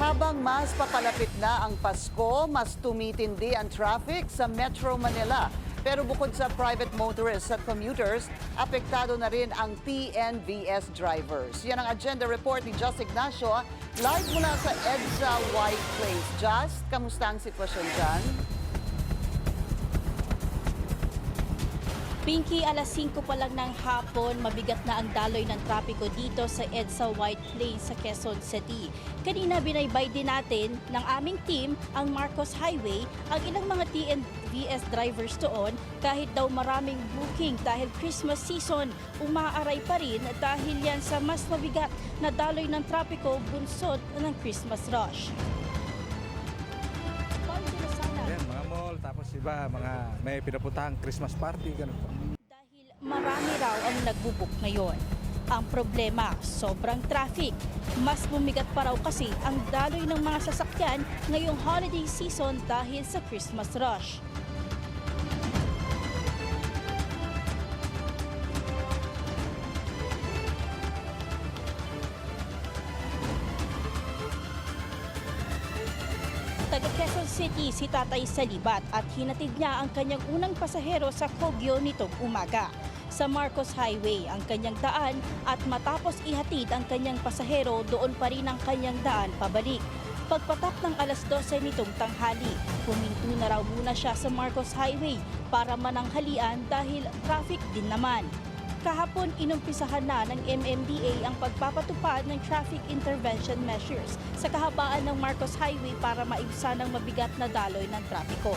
Habang mas papalapit na ang Pasko, mas tumitindi ang traffic sa Metro Manila. Pero bukod sa private motorists at commuters, apektado na rin ang TNVS drivers. Yan ang agenda report ni Just Ignacio, live mula sa EDSA White Place. Just, kamusta ang sitwasyon dyan? Pinky, alas 5 pa lang ng hapon, mabigat na ang daloy ng trapiko dito sa EDSA White Plains sa Quezon City. Kanina binaybay din natin ng aming team ang Marcos Highway, ang ilang mga TNVS drivers doon kahit daw maraming booking dahil Christmas season, umaaray pa rin dahil yan sa mas mabigat na daloy ng trapiko bunsod ng Christmas rush. Mga mall, tapos iba, mga may pinapuntahang Christmas party, ganun po. Dahil marami raw ang nagbubuk ngayon. Ang problema, sobrang traffic. Mas bumigat pa raw kasi ang daloy ng mga sasakyan ngayong holiday season dahil sa Christmas rush. Taga Quezon City si Tatay Salibat at hinatid niya ang kanyang unang pasahero sa Kogyo nitong umaga. Sa Marcos Highway ang kanyang daan at matapos ihatid ang kanyang pasahero, doon pa rin ang kanyang daan pabalik. Pagpatak ng alas 12 nitong tanghali, huminto na raw muna siya sa Marcos Highway para mananghalian dahil traffic din naman. Kahapon, inumpisahan na ng MMDA ang pagpapatupad ng traffic intervention measures sa kahabaan ng Marcos Highway para maibsan ang mabigat na daloy ng trapiko.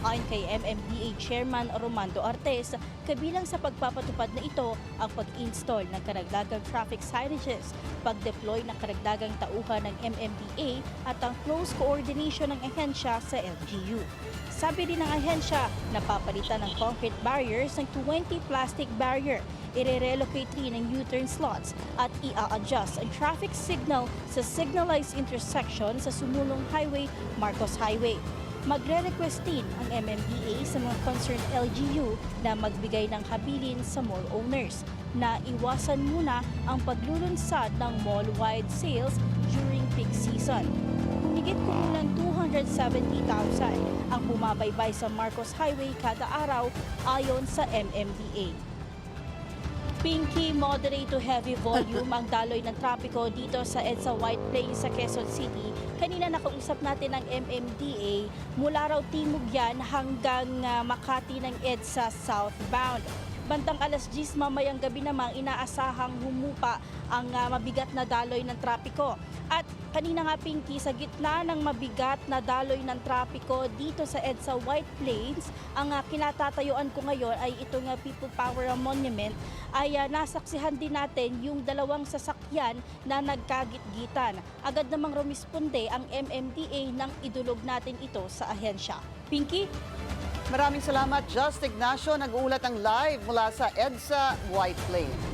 Ayon kay MMDA Chairman Romando Artes, kabilang sa pagpapatupad na ito ang pag-install ng karagdagang traffic signages, pag-deploy ng karagdagang tauhan ng MMDA at ang close coordination ng ahensya sa LGU. Sabi rin ng ahensya, napapalitan ng concrete barriers ng 20 plastic barrier, i-relocate rin ng U-turn slots at i-a-adjust ang traffic signal sa signalized intersection sa sumulong highway, Marcos Highway. Magre-request din ang MMDA sa mga concerned LGU na magbigay ng habilin sa mall owners na iwasan muna ang paglulunsad ng mall-wide sales during peak season. Higit kumulang 270,000 ang bumabaybay sa Marcos Highway kada araw ayon sa MMDA. Pinky, moderate to heavy volume ang daloy ng trapiko dito sa EDSA White Plains sa Quezon City. Kanina nakausap natin ng MMDA, mula raw Timog yan hanggang Makati ng EDSA southbound. Bantang alas 10 mamayang gabi namang inaasahang humupa ang mabigat na daloy ng trapiko. At kanina nga Pinky, sa gitna ng mabigat na daloy ng trapiko dito sa EDSA White Plains, ang kinatatayuan ko ngayon ay itong People Power Monument, ay nasaksihan din natin yung dalawang sasakyan na nagkagit-gitan. Agad namang rumisponde ang MMDA nang idulog natin ito sa ahensya. Pinky? Maraming salamat, Just Ignacio. Nag-uulat ang live mula sa EDSA White Plains.